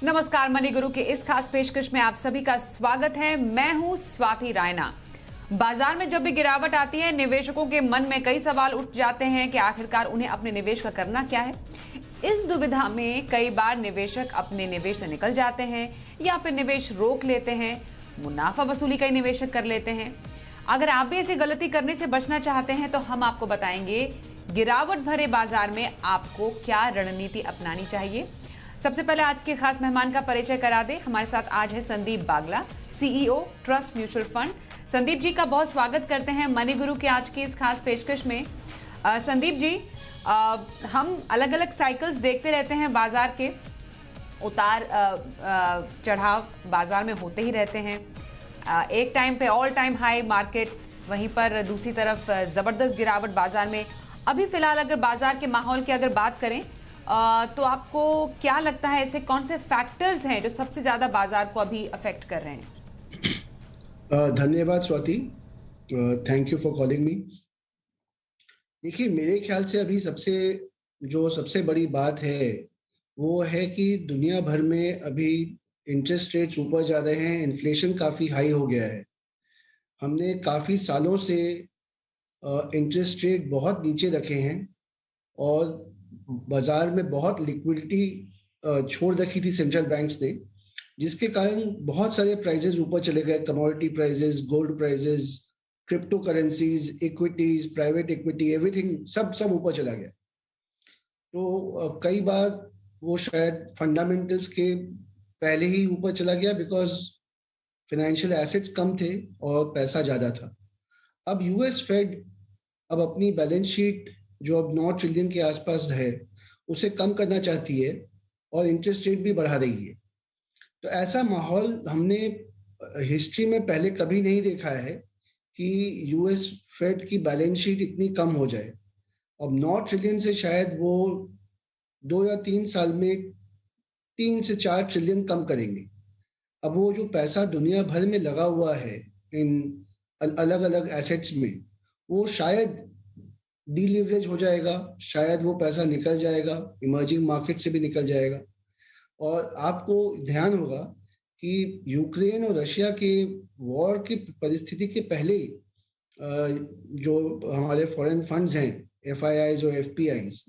नमस्कार, मनी गुरु के इस खास पेशकश में आप सभी का स्वागत है। मैं हूं स्वाति रायना। बाजार में जब भी गिरावट आती है, निवेशकों के मन में कई सवाल उठ जाते हैं कि आखिरकार उन्हें अपने निवेश का करना क्या है। इस दुविधा में कई बार निवेशक अपने निवेश से निकल जाते हैं या फिर निवेश रोक लेते हैं, मुनाफा वसूली का ही निवेशक कर लेते हैं। अगर आप भी ऐसी गलती करने से बचना चाहते हैं तो हम आपको बताएंगे गिरावट भरे बाजार में आपको क्या रणनीति अपनानी चाहिए। सबसे पहले आज के खास मेहमान का परिचय करा दे। हमारे साथ आज है Sandeep Bagla, CEO Trust Mutual Fund. Sandeep ji का बहुत स्वागत करते हैं मनी गुरु के आज की इस खास पेशकश में। संदीप जी, हम अलग अलग साइकिल्स देखते रहते हैं, बाजार के उतार चढ़ाव बाजार में होते ही रहते हैं। एक टाइम पे ऑल टाइम हाई मार्केट, वहीं पर दूसरी तरफ जबरदस्त गिरावट बाजार में। अभी फिलहाल अगर बाजार के माहौल की अगर बात करें तो आपको क्या लगता है, ऐसे कौन से फैक्टर्स हैं जो सबसे ज्यादा बाजार को अभी अफेक्ट कर रहे हैं? धन्यवाद Swati, thank you for calling me. देखिए, मेरे ख्याल से अभी सबसे बड़ी बात है वो है कि दुनिया भर में अभी इंटरेस्ट रेट्स ऊपर जा रहे हैं, इन्फ्लेशन काफ़ी हाई हो गया है। हमने काफ़ी सालों से इंटरेस्ट रेट बहुत नीचे रखे हैं और बाजार में बहुत लिक्विडिटी छोड़ रखी थी सेंट्रल बैंक्स ने, जिसके कारण बहुत सारे प्राइजेस ऊपर चले गए। Commodity prices, gold prices, crypto currencies, equities, private equity, everything सब ऊपर चला गया। तो कई बार वो शायद फंडामेंटल्स के पहले ही ऊपर चला गया बिकॉज फाइनेंशियल एसेट्स कम थे और पैसा ज़्यादा था। अब यूएस फेड अब अपनी बैलेंस शीट जो अब 9 ट्रिलियन के आसपास है उसे कम करना चाहती है और इंटरेस्ट रेट भी बढ़ा रही है। तो ऐसा माहौल हमने हिस्ट्री में पहले कभी नहीं देखा है कि यूएस फेड की बैलेंस शीट इतनी कम हो जाए। अब 9 ट्रिलियन से शायद वो 2 या 3 साल में 3 से 4 ट्रिलियन कम करेंगे। अब वो जो पैसा दुनिया भर में लगा हुआ है इन अलग अलग एसेट्स में, वो शायद डीलिवरेज हो जाएगा, शायद वो पैसा निकल जाएगा, इमर्जिंग मार्केट से भी निकल जाएगा। और आपको ध्यान होगा कि यूक्रेन और रशिया के वॉर की परिस्थिति के पहले जो हमारे फॉरेन फंड्स हैं, एफआईआईज और एफपीआईज,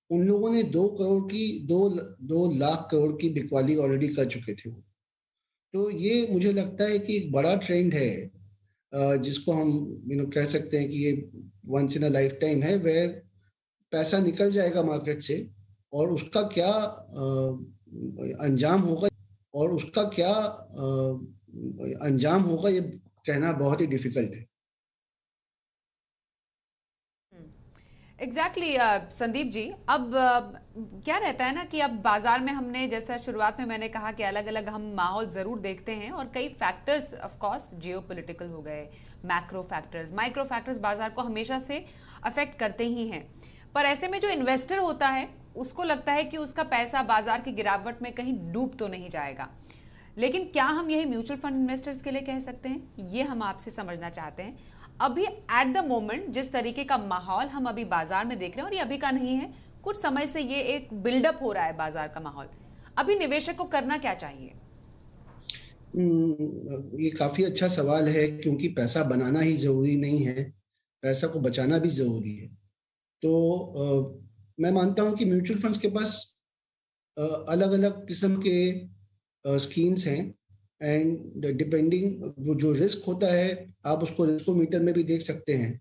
उन लोगों ने 2 लाख करोड़ की बिकवाली ऑलरेडी कर चुके थे। तो ये मुझे लगता है कि एक बड़ा ट्रेंड है जिसको हम कह सकते हैं कि ये once in a lifetime है, वेयर पैसा निकल जाएगा मार्केट से और उसका क्या अंजाम होगा ये कहना बहुत ही डिफिकल्ट है। एग्जैक्टली संदीप जी, अब क्या रहता है ना कि अब बाजार में हमने, जैसा शुरुआत में मैंने कहा कि अलग अलग हम माहौल जरूर देखते हैं और कई फैक्टर्स, ऑफ कोर्स जियोपॉलिटिकल हो गए, मैक्रो फैक्टर्स, माइक्रो फैक्टर्स बाजार को हमेशा से अफेक्ट करते ही हैं। पर ऐसे में जो इन्वेस्टर होता है उसको लगता है कि उसका पैसा बाजार की गिरावट में कहीं डूब तो नहीं जाएगा। लेकिन क्या हम यही म्यूचुअल फंड इन्वेस्टर्स के लिए कह सकते हैं? ये हम आपसे समझना चाहते हैं। अभी एट द मोमेंट जिस तरीके का माहौल हम अभी बाजार में देख रहे हैं, और ये अभी का नहीं है, कुछ समय से ये एक बिल्डअप हो रहा है बाजार का माहौल, अभी निवेशक को करना क्या चाहिए? ये काफी अच्छा सवाल है, क्योंकि पैसा बनाना ही जरूरी नहीं है, पैसा को बचाना भी जरूरी है। तो मैं मानता हूं कि म्यूचुअल फंड्स के पास अलग अलग किस्म के स्कीम्स हैं एंड डिपेंडिंग जो रिस्क होता है आप उसको रिस्कोमीटर में भी देख सकते हैं।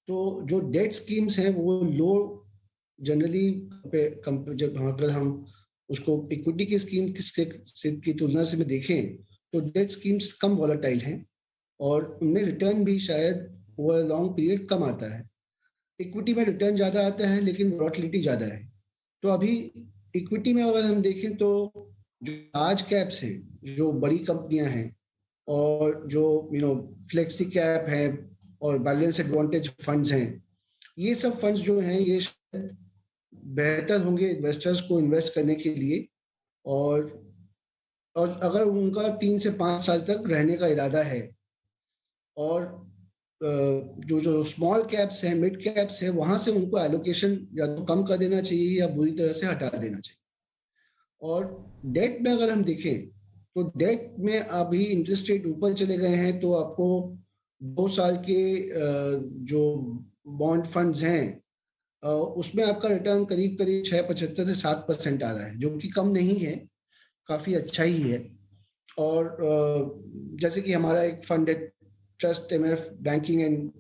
तो जो डेट स्कीम्स हैं वो लो जनरली जब अगर हम उसको इक्विटी की स्कीम की तुलना से में देखें तो डेट स्कीम्स कम वॉलेटाइल हैं और उनमें रिटर्न भी शायद ओवर लॉन्ग पीरियड कम आता है। इक्विटी में रिटर्न ज़्यादा आता है लेकिन वॉलेटिलिटी ज़्यादा है। तो अभी इक्विटी में अगर हम देखें तो जो लार्ज कैप्स हैं, जो बड़ी कंपनियां हैं और जो फ्लेक्सी कैप है और बैलेंस एडवांटेज फंड्स हैं, ये सब फंड्स जो हैं ये शायद बेहतर होंगे इन्वेस्टर्स को इन्वेस्ट करने के लिए। और अगर उनका 3 से 5 साल तक रहने का इरादा है, और जो स्मॉल कैप्स हैं, मिड कैप्स हैं, वहां से उनको एलोकेशन या तो कम कर देना चाहिए या बुरी तरह से हटा देना चाहिए। और डेट में अगर हम देखें तो डेट में अभी इंटरेस्ट रेट ऊपर चले गए हैं, तो आपको 2 साल के जो बॉन्ड फंड्स हैं उसमें आपका रिटर्न करीब करीब 6.75 से 7% आ रहा है, जो कि कम नहीं है, काफी अच्छा ही है। और जैसे कि हमारा एक फंड है, trust MF banking and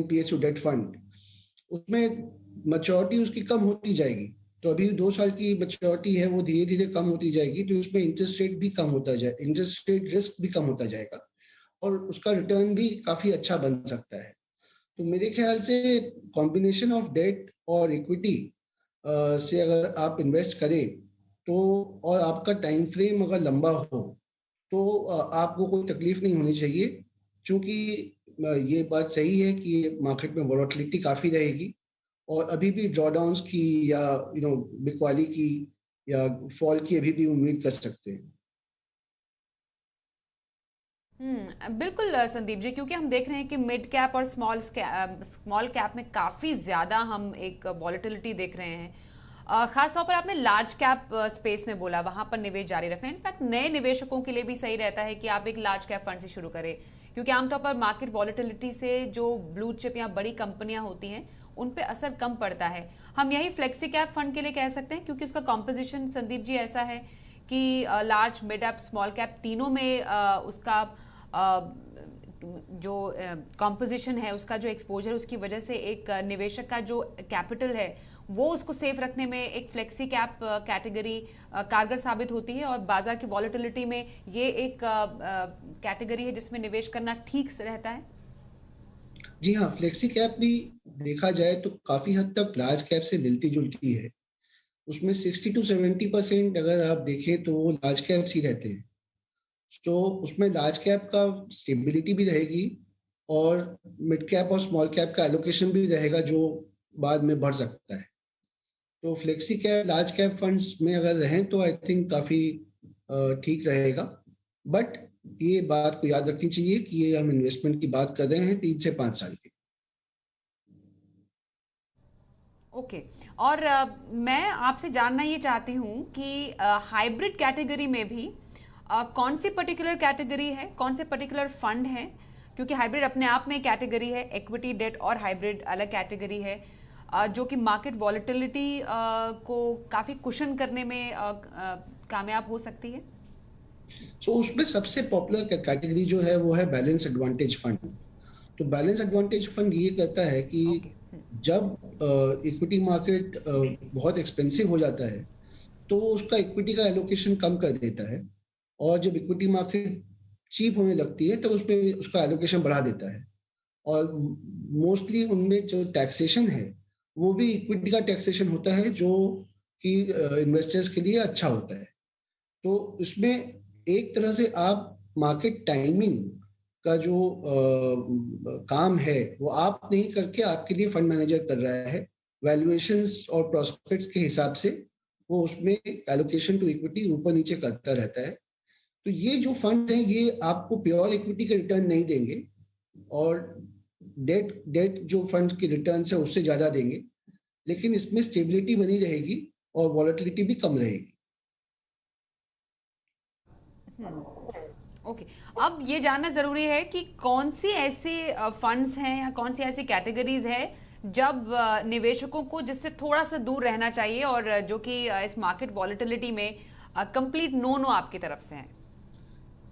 PSU debt fund, उसमें मैच्योरिटी उसकी कम होती जाएगी। तो अभी 2 साल की मैच्योरिटी है, वो धीरे धीरे कम होती जाएगी, तो उसमें इंटरेस्ट रेट भी कम होता जाए, इंटरेस्ट रेट रिस्क भी कम होता जाएगा और उसका रिटर्न भी काफी अच्छा बन सकता है। तो मेरे ख्याल से कॉम्बिनेशन ऑफ डेट और इक्विटी से अगर आप इन्वेस्ट करें तो, और आपका टाइम फ्रेम अगर लंबा हो, तो आपको कोई तकलीफ नहीं होनी चाहिए। क्योंकि ये बात सही है कि मार्केट में वॉलेटिलिटी काफ़ी रहेगी और अभी भी ड्रॉडाउन्स की या बिकवाली की या फॉल की अभी भी उम्मीद कर सकते हैं। बिल्कुल संदीप जी, क्योंकि हम देख रहे हैं कि मिड कैप और स्मॉल कैप में काफ़ी ज़्यादा हम एक वॉलेटिलिटी देख रहे हैं। खास तौर पर आपने लार्ज कैप स्पेस में बोला, वहां पर निवेश जारी रखें। इनफैक्ट नए निवेशकों के लिए भी सही रहता है कि आप एक लार्ज कैप फंड से शुरू करें, क्योंकि आमतौर पर मार्केट वॉलेटिलिटी से जो ब्लू चिप या बड़ी कंपनियां होती हैं उन पे असर कम पड़ता है। हम यही फ्लेक्सी कैप फंड के लिए कह सकते हैं, क्योंकि उसका कॉम्पोजिशन संदीप जी ऐसा है कि large mid cap small cap तीनों में उसका जो कॉम्पोजिशन है, उसका जो एक्सपोजर, उसकी वजह से एक निवेशक का जो कैपिटल है वो उसको सेफ रखने में एक फ्लेक्सी कैप कैटेगरी कारगर साबित होती है। और बाजार की वॉलेटिलिटी में ये एक कैटेगरी है जिसमें निवेश करना ठीक से रहता है। जी हाँ, फ्लेक्सी कैप भी देखा जाए तो काफी हद तक लार्ज कैप से मिलती जुलती है। उसमें 60 to 70% अगर आप देखें तो वो लार्ज कैप्स ही रहते हैं। तो उसमें लार्ज कैप का स्टेबिलिटी भी रहेगी और मिड कैप और स्मॉल कैप का एलोकेशन भी रहेगा, जो बाद में बढ़ सकता है। तो flexi cap large cap funds में अगर रहें तो आई थिंक काफी ठीक रहेगा। बट ये बात को याद रखनी चाहिए कि ये हम इन्वेस्टमेंट की बात कर रहे हैं 3 से 5 साल की। ओके। और मैं आपसे जानना ये चाहती हूँ कि हाइब्रिड कैटेगरी में भी कौन सी पर्टिकुलर कैटेगरी है, कौन से पर्टिकुलर फंड है? क्योंकि हाइब्रिड अपने आप में कैटेगरी है, इक्विटी डेट और हाइब्रिड अलग कैटेगरी है, जो कि मार्केट वॉलेटिलिटी को काफ़ी कुशन करने में कामयाब हो सकती है। सो उसमें सबसे पॉपुलर कैटेगरी जो है वो है बैलेंस एडवांटेज फंड। तो बैलेंस एडवांटेज फंड ये कहता है कि ओके। जब इक्विटी मार्केट बहुत एक्सपेंसिव हो जाता है तो वो उसका इक्विटी का एलोकेशन कम कर देता है, और जब इक्विटी मार्केट चीप होने लगती है तो उसमें उसका एलोकेशन बढ़ा देता है। और मोस्टली उनमें जो टैक्सेशन है वो भी इक्विटी का टैक्सेशन होता है, जो कि इन्वेस्टर्स के लिए अच्छा होता है। तो इसमें एक तरह से आप मार्केट टाइमिंग का जो काम है वो आप नहीं करके आपके लिए फंड मैनेजर कर रहा है। वैल्यूएशंस और प्रोस्पेक्ट्स के हिसाब से वो उसमें एलोकेशन टू इक्विटी ऊपर नीचे करता रहता है। तो ये जो फंड हैं ये आपको प्योर इक्विटी के रिटर्न नहीं देंगे, और डेट डेट जो फंड के रिटर्न है उससे ज्यादा देंगे, लेकिन इसमें स्टेबिलिटी बनी रहेगी और वॉलेटिलिटी भी कम रहेगी। ओके। अब ये जानना जरूरी है कि कौन सी ऐसे फंड्स हैं या कौन सी ऐसी कैटेगरीज है जब निवेशकों को जिससे थोड़ा सा दूर रहना चाहिए, और जो कि इस मार्केट वॉलेटिलिटी में कंप्लीट नो नो आपकी तरफ से है।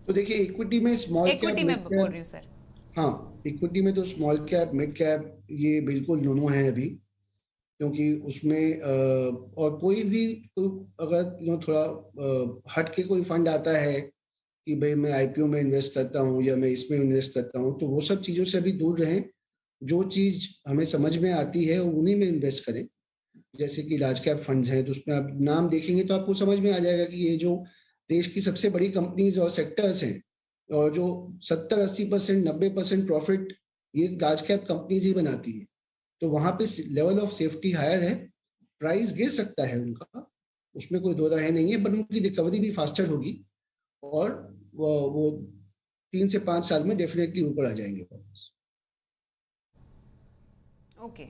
तो देखिए, इक्विटी में स्मॉल कैप इक्विटी में मिड बोल कैप। रही हूँ सर। हाँ, इक्विटी में तो स्मॉल कैप मिड कैप ये बिल्कुल दोनों है अभी। क्योंकि उसमें और कोई अगर थोड़ा हट के कोई फंड आता है कि भाई मैं आईपीओ में इन्वेस्ट करता हूँ या मैं इसमें इन्वेस्ट करता हूँ, तो वो सब चीज़ों से अभी दूर रहें। जो चीज़ हमें समझ में आती है उन्हीं में इन्वेस्ट करें। जैसे कि लार्ज कैप फंड्स हैं तो उसमें आप नाम देखेंगे तो आपको समझ में आ जाएगा कि ये जो देश की सबसे बड़ी कंपनीज और सेक्टर्स हैं, और जो 70-80% 90% प्रॉफिट ये लार्ज कैप कंपनीज ही बनाती है, तो वहां पे लेवल ऑफ सेफ्टी हायर है। प्राइस गिर सकता है उनका, उसमें कोई दो राय नहीं है, बट उनकी रिकवरी भी फास्टर होगी और वो 3 से 5 साल में डेफिनेटली ऊपर आ जाएंगे वापस। ओके।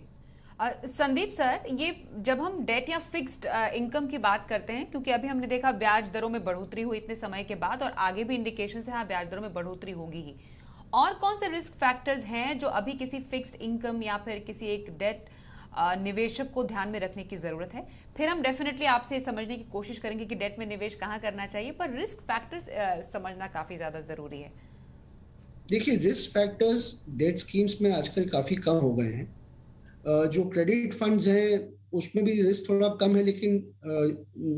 संदीप सर, ये जब हम डेट या फिक्स्ड इनकम की बात करते हैं, क्योंकि अभी हमने देखा ब्याज दरों में बढ़ोतरी हुई इतने समय के बाद, और आगे भी इंडिकेशन है हाँ ब्याज दरों में बढ़ोतरी होगी ही। और कौन से रिस्क फैक्टर्स हैं जो अभी किसी फिक्स्ड इनकम या फिर किसी एक डेट निवेशक को ध्यान में रखने की जरूरत है? फिर हम डेफिनेटली आपसे समझने की कोशिश करेंगे कि डेट में निवेश कहाँ करना चाहिए, पर रिस्क फैक्टर्स समझना काफी ज्यादा जरूरी है। देखिए, रिस्क फैक्टर्स डेट स्कीम्स में आजकल काफी कम हो गए हैं। जो क्रेडिट फंड्स हैं उसमें भी रिस्क थोड़ा कम है, लेकिन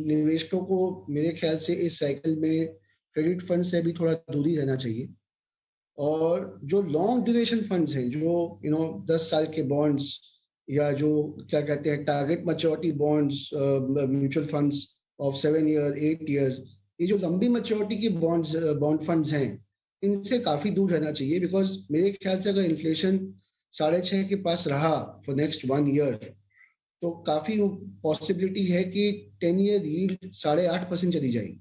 निवेशकों को मेरे ख्याल से इस साइकिल में क्रेडिट फंड से भी थोड़ा दूरी रहना चाहिए। और जो लॉन्ग ड्यूरेशन फंड्स हैं, जो 10 साल के बॉन्ड्स, या जो क्या कहते हैं target maturity bonds, mutual funds of 7 year 8 year, ये जो लंबी मैच्योरिटी की बॉन्ड फंड्स हैं, इनसे काफी दूर रहना चाहिए। बिकॉज मेरे ख्याल से अगर इन्फ्लेशन 6.5 के पास रहा फॉर नेक्स्ट 1 ईयर, तो काफी पॉसिबिलिटी है कि 10 ईयर यील्ड 8.5% चली जाएगी,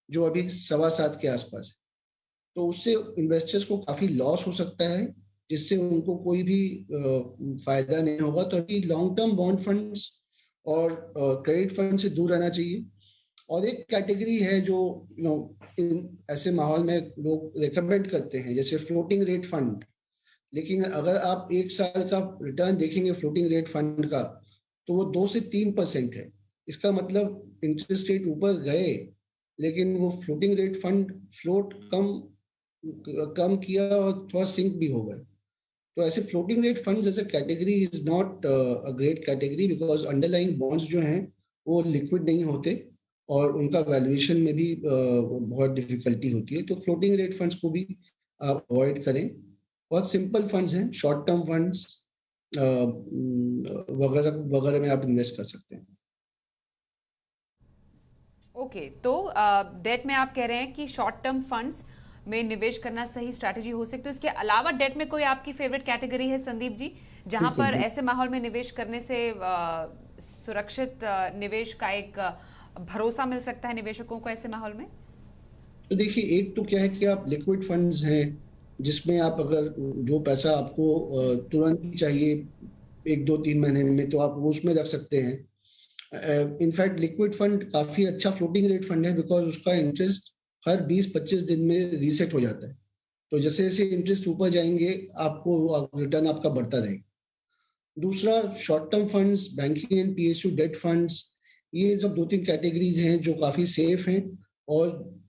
जो अभी 7.25 के आसपास है। तो उससे इन्वेस्टर्स को काफी लॉस हो सकता है, जिससे उनको कोई भी फायदा नहीं होगा। तो अभी लॉन्ग टर्म बॉन्ड फंड्स और क्रेडिट फंड से दूर रहना चाहिए। और एक कैटेगरी है जो इन ऐसे माहौल में लोग रिकमेंड करते हैं, जैसे फ्लोटिंग रेट फंड। लेकिन अगर आप 1 साल का रिटर्न देखेंगे फ्लोटिंग रेट फंड का, तो वो 2 से 3% है। इसका मतलब इंटरेस्ट रेट ऊपर गए, लेकिन वो फ्लोटिंग रेट फंड फ्लोट कम कम किया और थोड़ा सिंक भी हो गए। तो ऐसे floating rate funds as a category is not a great category, because underlying bonds जो हैं वो लिक्विड नहीं होते, और उनका वैल्यूएशन में भी बहुत डिफिकल्टी होती है। तो फ्लोटिंग रेट फंड्स को भी आप अवॉइड करें। बहुत सिंपल फंड्स हैं, शॉर्ट टर्म फंड्स वगैरह वगैरह में आप इन्वेस्ट कर सकते हैं। ओके, तो डेट में आप कह रहे हैं कि शॉर्ट टर्म फंड्स में निवेश करना सही स्ट्रैटेजी हो सकती है। इसके अलावा डेट में कोई आपकी फेवरेट कैटेगरी है संदीप जी, जहां बिल्कुल पर बिल्कुल। ऐसे माहौल में निवेश करने से सुरक्षित निवेश का एक भरोसा मिल सकता है निवेशकों को ऐसे माहौल में? तो देखिए, एक तो क्या है कि आप लिक्विड फंड्स हैं, जिसमें आप अगर जो पैसा आपको तुरंत ही चाहिए 1 2 3 महीने में, तो आप वो उसमें रख सकते हैं। इनफैक्ट लिक्विड फंड काफी अच्छा फ्लोटिंग रेट फंड है, बिकॉज उसका इंटरेस्ट हर 20 25 दिन में रीसेट हो जाता है। तो जैसे जैसे इंटरेस्ट ऊपर जाएंगे, आपको रिटर्न आपका बढ़ता रहेगा। दूसरा, short term funds, banking and PSU date funds, ये सब 2 3 कैटेगरीज हैं जो काफी सेफ हैं। और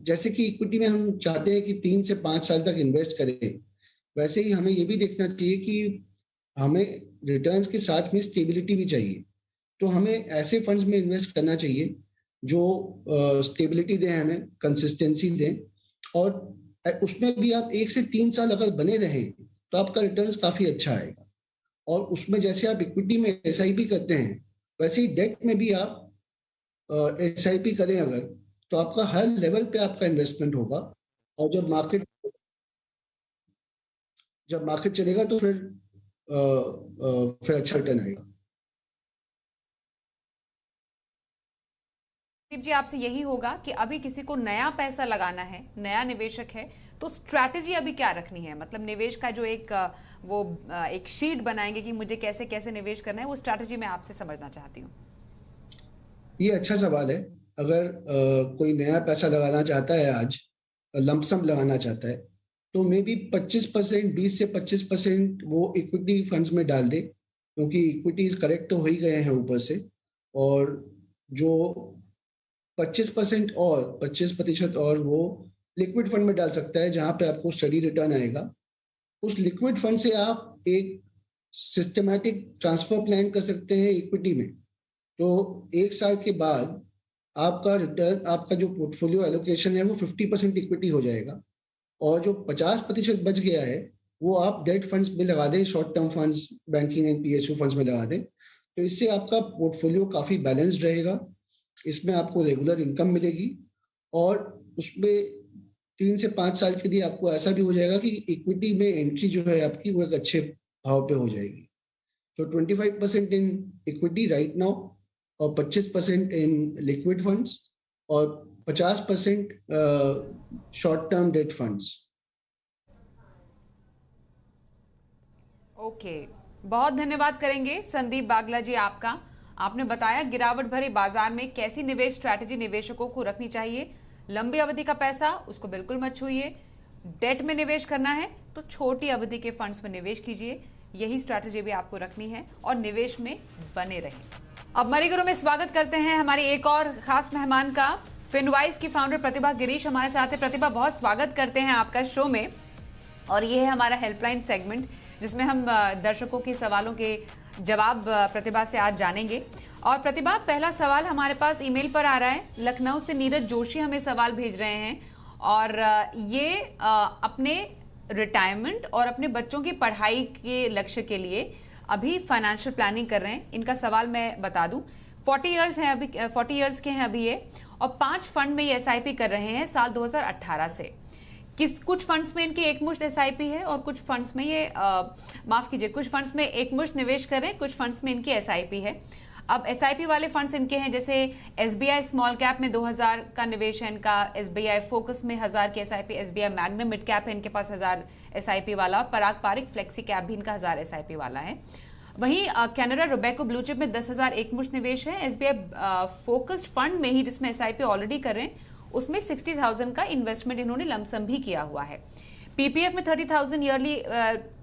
जैसे कि इक्विटी में हम चाहते हैं कि 3 से 5 साल तक इन्वेस्ट करें, वैसे ही हमें ये भी देखना चाहिए कि हमें रिटर्न्स के साथ में स्टेबिलिटी भी चाहिए। तो हमें ऐसे फंड्स में इन्वेस्ट करना चाहिए जो स्टेबिलिटी दें, हमें कंसिस्टेंसी दें। और उसमें भी आप 1 से 3 साल अगर बने रहें, तो आपका रिटर्न्स काफी अच्छा आएगा। और उसमें जैसे आप इक्विटी में एसआईपी करते हैं, वैसे ही डेट में भी आप एसआईपी करें अगर, तो आपका हर लेवल पे आपका इन्वेस्टमेंट होगा। और जब मार्केट चलेगा, तो फिर अच्छा रिटर्न आएगा। संदीप जी, आपसे यही होगा कि अभी किसी को नया पैसा लगाना है, नया निवेशक है, तो स्ट्रैटेजी अभी क्या रखनी है? मतलब निवेश का जो एक शीट बनाएंगे कि मुझे कैसे कैसे निवेश करना है, वो स्ट्रैटेजी मैं आपसे समझना चाहती हूँ। ये अच्छा सवाल है। अगर कोई नया पैसा लगाना चाहता है आज, लमसम लगाना चाहता है, तो मे बी 25%, 20 से 25% वो इक्विटी फंड्स में डाल दे, क्योंकि इक्विटीज करेक्ट तो हो ही गए हैं ऊपर से। और जो 25% और वो लिक्विड फंड में डाल सकता है, जहां पे आपको स्टडी रिटर्न आएगा। उस लिक्विड फंड से आप एक सिस्टमैटिक ट्रांसफर प्लान कर सकते हैं इक्विटी में। तो 1 साल के बाद आपका रिटर्न, आपका जो पोर्टफोलियो एलोकेशन है वो 50% इक्विटी हो जाएगा। और जो 50% बच गया है, वो आप डेट फंड्स में लगा दें, short term funds, banking and PSU funds में लगा दें। तो इससे आपका पोर्टफोलियो काफी बैलेंस्ड रहेगा। इसमें आपको रेगुलर इनकम मिलेगी। और उसमें 3 से 5 साल के लिए आपको ऐसा भी हो जाएगा कि इक्विटी में एंट्री जो है आपकी, वो एक अच्छे भाव पे हो जाएगी। तो 25% इन इक्विटी राइट नाउ, और 25% इन लिक्विड फंड्स, और 50% short term debt funds. Okay, बहुत धन्यवाद करेंगे संदीप बागला जी आपका। आपने बताया गिरावट भरे बाजार में कैसी निवेश स्ट्रैटेजी निवेशकों को रखनी चाहिए। लंबी अवधि का पैसा उसको बिल्कुल मत छूइए। डेट में निवेश करना है तो छोटी अवधि के फंड्स में निवेश कीजिए। यही स्ट्रैटेजी भी आपको रखनी है और निवेश में बने रहें। अब मरीगुरु में स्वागत करते हैं हमारी एक और खास मेहमान का। फिनवाइज की फाउंडर प्रतिभा गिरीश हमारे साथ है। प्रतिभा, बहुत स्वागत करते हैं आपका शो में। और ये है हमारा हेल्पलाइन सेगमेंट जिसमें हम दर्शकों के सवालों के जवाब प्रतिभा से आज जानेंगे। और प्रतिभा, पहला सवाल हमारे पास ईमेल पर आ रहा है। लखनऊ से नीरज जोशी हमें सवाल भेज रहे हैं और ये अपने रिटायरमेंट और अपने बच्चों की पढ़ाई के लक्ष्य के लिए अभी फाइनेंशियल प्लानिंग कर रहे हैं। इनका सवाल मैं बता दूं, 40 इयर्स के हैं अभी ये, और 5 फंड में ये एसआईपी कर रहे हैं साल 2018 से। कुछ फंड्स में इनकी एकमुश्त एसआईपी है और कुछ फंड्स में ये माफ कीजिए, कुछ फंड्स में एकमुश्त निवेश कर रहे हैं, कुछ फंड्स में इनकी एसआईपी है। अब एसआईपी वाले फंड्स इनके हैं जैसे एसबीआई स्मॉल कैप में 2000 का निवेश है इनका, एसबीआई फोकस में 1000 की SIP, SBI magnum mid cap है इनके पास 1000 एसआईपी वाला, और पराग पारिक फ्लेक्सी कैप भी इनका 1000 एसआईपी वाला है। वहीं कैनरा रोबेको ब्लू चिप में 10,000 एकमुश्त निवेश है। एसबीआई फोकस्ड फंड में ही जिसमें एसआईपी ऑलरेडी कर रहे हैं उसमें 60,000 का इन्वेस्टमेंट इन्होंने लमसम भी किया हुआ है। पीपीएफ में 30,000 ईयरली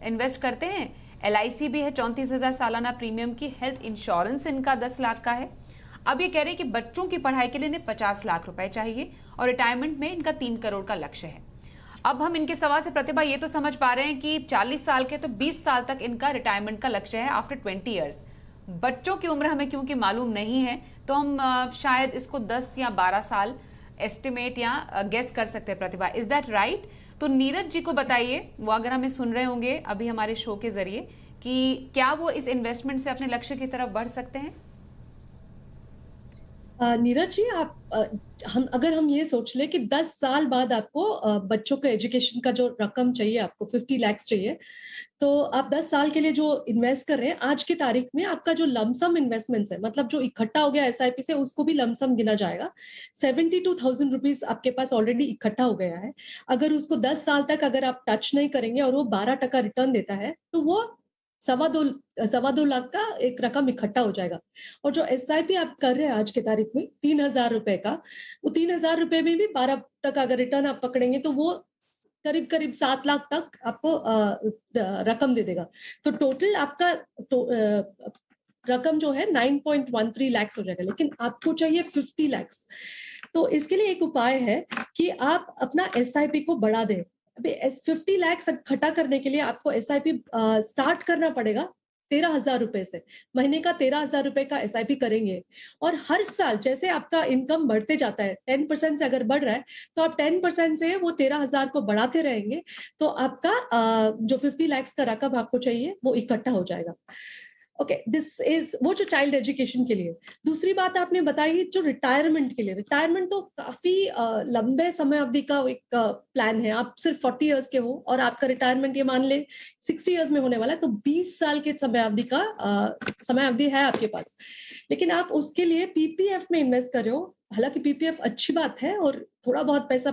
इन्वेस्ट करते हैं। एलआईसी भी है 34,000 सालाना प्रीमियम की। हेल्थ इंश्योरेंस इनका 10 लाख का है। अब ये कह रहे हैं कि बच्चों की पढ़ाई के लिए इन्हें 50 लाख रुपए चाहिए और रिटायरमेंट में इनका 3 करोड़ का लक्ष्य है। अब हम इनके सवाल से प्रतिभा ये तो समझ पा रहे हैं कि 40 साल के तो 20 साल तक इनका रिटायरमेंट का लक्ष्य है आफ्टर 20 ईयर्स। बच्चों की उम्र हमें क्योंकि मालूम नहीं है तो हम शायद इसको 10 या 12 साल एस्टिमेट या गेस कर सकते हैं। प्रतिभा, इज दैट राइट? तो नीरज जी को बताइए, वो अगर हमें सुन रहे होंगे अभी हमारे शो के जरिए, कि क्या वो इस इन्वेस्टमेंट से अपने लक्ष्य की तरफ बढ़ सकते हैं? नीरज जी, अगर हम ये सोच ले कि 10 साल बाद आपको बच्चों के एजुकेशन का जो रकम चाहिए, आपको 50 लाख चाहिए, तो आप 10 साल के लिए जो इन्वेस्ट कर रहे हैं, आज की तारीख में आपका जो लमसम इन्वेस्टमेंट्स है, मतलब जो इकट्ठा हो गया एसआईपी से, उसको भी लमसम गिना जाएगा। 72,000 रुपीज आपके पास ऑलरेडी इकट्ठा हो गया है। अगर उसको 10 साल तक अगर आप टच नहीं करेंगे और वो 12% रिटर्न देता है, तो वो 2.25 लाख का एक रकम इकट्ठा हो जाएगा। और जो एसआईपी आप कर रहे हैं आज की तारीख में 3,000 रुपए का, वो 3,000 रुपए में भी 12% अगर रिटर्न आप पकड़ेंगे तो वो करीब करीब 7 लाख तक आपको रकम दे देगा। तो टोटल आपका रकम जो है 9.13 लाख हो जाएगा, लेकिन आपको चाहिए 50 लाख। तो इसके लिए एक उपाय है कि आप अपना एसआईपी को बढ़ा दें। अभी 50 लाख इकट्ठा करने के लिए आपको एसआईपी स्टार्ट करना पड़ेगा 13,000 रुपए से। महीने का 13,000 रुपए का एसआईपी करेंगे और हर साल जैसे आपका इनकम बढ़ते जाता है, 10% से अगर बढ़ रहा है तो आप 10% से वो 13,000 को बढ़ाते रहेंगे, तो आपका जो 50 लाख का रकम आपको चाहिए वो इकट्ठा हो जाएगा। ओके, दिस इज वो जो चाइल्ड एजुकेशन के लिए। दूसरी बात आपने बताई जो रिटायरमेंट के लिए। रिटायरमेंट तो काफी लंबे समय अवधि का एक प्लान है। आप सिर्फ 40 इयर्स के हो और आपका रिटायरमेंट ये मान ले 60 इयर्स में होने वाला है, तो 20 साल के समय अवधि है आपके पास। लेकिन आप उसके लिए पीपीएफ में इन्वेस्ट कर रहे हो। हालांकि पीपीएफ अच्छी बात है और थोड़ा बहुत पैसा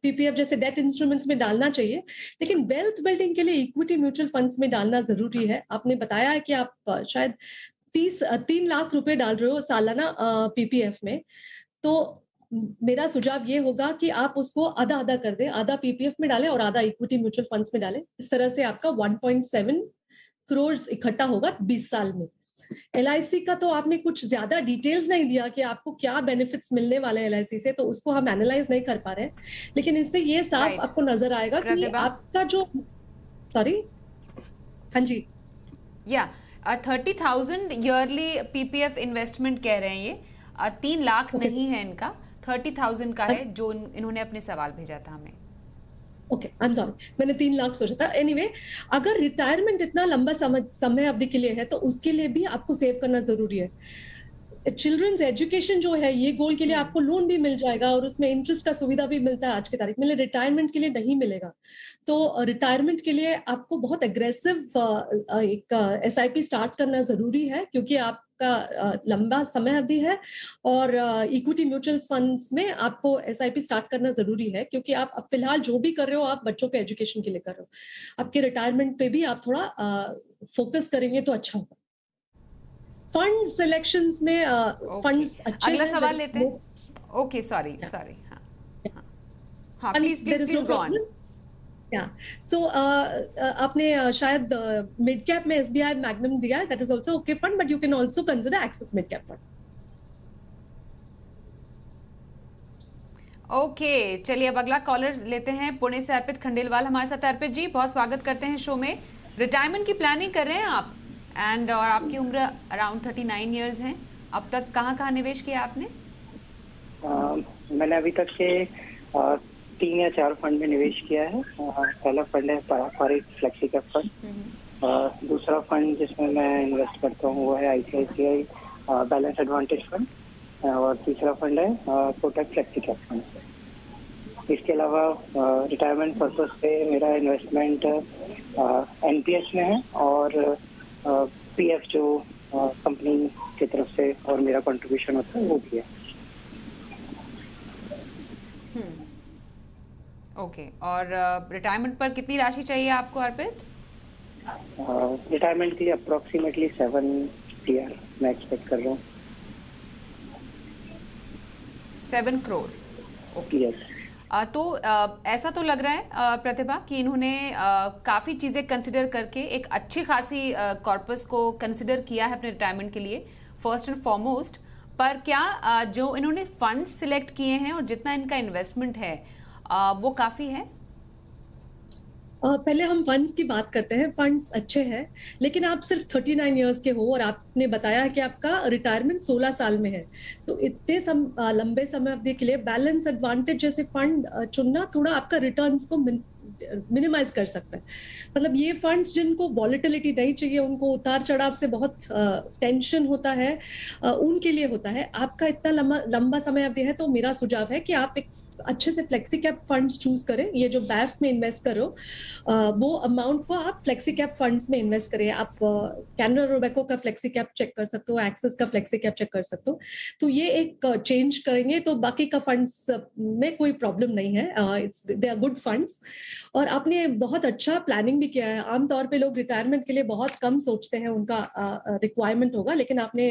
पीपीएफ जैसे डेट इंस्ट्रूमेंट्स में डालना चाहिए, लेकिन वेल्थ बिल्डिंग के लिए इक्विटी म्यूचुअल फंड्स में डालना जरूरी है। आपने बताया है कि आप शायद 3 लाख रुपए डाल रहे हो सालाना पीपीएफ में, तो मेरा सुझाव ये होगा कि आप उसको आधा आधा कर दें, आधा पीपीएफ में डालें और आधा इक्विटी म्यूचुअल फंड्स में डालें। इस तरह से आपका 1.7 करोड़ इकट्ठा होगा 20 साल में। एलआईसी का तो आपने कुछ ज्यादा डिटेल्स नहीं दिया कि आपको क्या बेनिफिट्स मिलने वाले हैं एलआईसी से, तो उसको हम एनालाइज नहीं कर पा रहे हैं, लेकिन इससे ये साफ आपको नजर आएगा कि आपका जो हाँ जी, 30,000 ईयरली पीपीएफ इन्वेस्टमेंट कह रहे हैं ये, 3 लाख नहीं है इनका, 30,000 का है जो इन्होंने अपने सवाल भेजा था हमें। ओके, आई एम सॉरी, मैंने 3 लाख सोचा था। एनीवे, अगर रिटायरमेंट इतना लंबा समय अवधि के लिए है तो उसके लिए भी आपको सेव करना जरूरी है। चिल्ड्रंस एजुकेशन जो है, ये गोल के लिए आपको लोन भी मिल जाएगा और उसमें इंटरेस्ट का सुविधा भी मिलता है आज की तारीख में, रिटायरमेंट के लिए नहीं मिलेगा। तो रिटायरमेंट के लिए आपको बहुत एग्रेसिव एक एसआईपी स्टार्ट करना जरूरी है, क्योंकि आपका लंबा समय अवधि है और इक्विटी म्यूचुअल फंड्स में आपको एसआईपी स्टार्ट करना जरूरी है, क्योंकि आप अब फिलहाल जो भी कर रहे हो आप बच्चों के एजुकेशन के लिए कर रहे हो। आपके रिटायरमेंट पे भी आप थोड़ा फोकस करेंगे तो अच्छा होगा। फंड सिलेक्शंस में फंड्स अच्छे अगला हैं, सवाल there is लेते हैं। no- okay, sorry Yeah. Sorry. हाँ Yeah. हाँ, Funds, please there is no go on. problem. Yeah. So आपने शायद मिड कैप में SBI मैग्नम दिया, that is also okay fund, but you can also consider Axis Mid Cap Fund. Okay, चलिए अब अगला collar लेते हैं। पुणे से अर्पित खंडेलवाल हमारे साथ। अर्पित जी, बहुत स्वागत करते हैं शो में। रिटायरमेंट की प्लानिंग कर रहे हैं आप और आपकी उम्र अराउंड 39 इयर्स है। अब तक कहाँ निवेश किया आपने? मैंने अभी तक के 3 या 4 फंड में निवेश किया है। पहला फंड है पारंपरिक फ्लेक्सी कैप फंड। दूसरा फंड जिसमें मैं इन्वेस्ट करता हूँ वो है ICICI बैलेंस एडवांटेज फंड, और तीसरा फंड है कोटक फ्लेक्सी कैप फंड। इसके अलावा रिटायरमेंट पर्पस पे मेरा इन्वेस्टमेंट NPS में है और PF जो कंपनी की तरफ से और मेरा कंट्रीब्यूशन होता है वो भी है। ओके, और रिटायरमेंट पर कितनी राशि चाहिए आपको अर्पित? रिटायरमेंट के लिए अप्रोक्सीमेटली 7 CR मैं एक्सपेक्ट कर रहा हूँ। 7 करोड़। ओके। यस। तो ऐसा तो लग रहा है प्रतिभा कि इन्होंने काफ़ी चीज़ें कंसिडर करके एक अच्छी खासी कॉर्पस को कंसिडर किया है अपने रिटायरमेंट के लिए फर्स्ट एंड फॉरमोस्ट। पर क्या जो इन्होंने फंड सिलेक्ट किए हैं और जितना इनका इन्वेस्टमेंट है वो काफ़ी है? पहले हम फंड्स की बात करते हैं। फंड्स अच्छे हैं, लेकिन आप सिर्फ 39 इयर्स के हो और आपने बताया है कि आपका रिटायरमेंट 16 साल में है, तो इतने लंबे समय अवधि के लिए बैलेंस एडवांटेज जैसे फंड चुनना थोड़ा आपका रिटर्न्स को मिनिमाइज कर सकता है। मतलब ये फंड्स जिनको वॉलेटिलिटी नहीं चाहिए, उनको उतार चढ़ाव से बहुत टेंशन होता है, उनके लिए होता है। आपका इतना लंबा समय अवधि है, तो मेरा सुझाव है कि आप एक अच्छे से फ्लेक्सी कैप फंड्स चूज करें। ये जो बैफ में इन्वेस्ट करो वो अमाउंट को आप फ्लेक्सी कैप फंड्स में इन्वेस्ट करें। आप कैनरा रोबेको का फ्लेक्सी कैप चेक कर सकते हो, एक्सिस का फ्लेक्सी कैप चेक कर सकते हो। तो ये एक चेंज करेंगे तो बाकी का फंड्स में कोई प्रॉब्लम नहीं है। They are good funds. और आपने बहुत अच्छा प्लानिंग भी किया है। आमतौर पे लोग रिटायरमेंट के लिए बहुत कम सोचते हैं, उनका रिक्वायरमेंट होगा, लेकिन आपने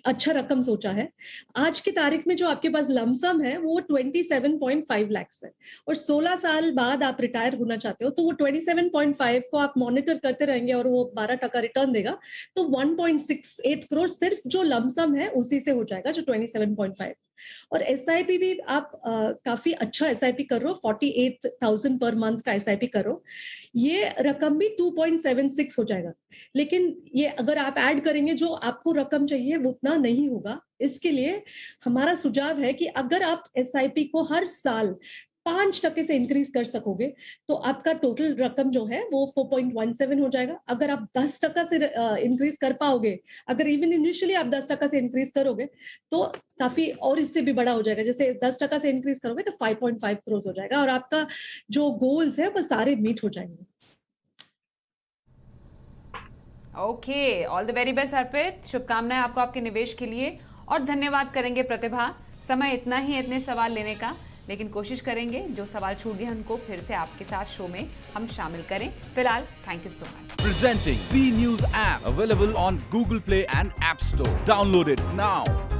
अच्छा रकम सोचा है। आज की तारीख में जो आपके पास लमसम है वो 27.5 लाख है, और 16 साल बाद आप रिटायर होना चाहते हो, तो वो 27.5 को आप मॉनिटर करते रहेंगे और वो 12% रिटर्न देगा, तो 1.68 करोड़ सिर्फ जो लमसम है उसी से हो जाएगा, जो 27.5। और SIP भी आप काफी अच्छा SIP कर रहे हो, 48,000 पर मंथ का SIP करो, ये रकम भी 2.76 हो जाएगा। लेकिन ये अगर आप ऐड करेंगे जो आपको रकम चाहिए वो उतना नहीं होगा। इसके लिए हमारा सुझाव है कि अगर आप SIP को हर साल 5% से इंक्रीज कर सकोगे तो आपका टोटल रकम जो है वो 4.17 हो जाएगा। अगर आप 10% से इंक्रीज कर पाओगे, अगर इवन इनिशियली आप 10% से इंक्रीज करोगे तो काफी और इससे भी बड़ा हो जाएगा। जैसे 10% से इंक्रीज करोगे तो 5.5 करोड़ हो जाएगा और आपका जो गोल्स है वो सारे मीट हो जाएंगे। Okay, all the very best Arpit. शुभकामनाएं आपको आपके निवेश के लिए और धन्यवाद करेंगे प्रतिभा। समय इतना ही है इतने सवाल लेने का, लेकिन कोशिश करेंगे जो सवाल छूट गए उनको फिर से आपके साथ शो में हम शामिल करें। फिलहाल thank you so much. Presenting B News app available on Google Play and App Store. Download it now.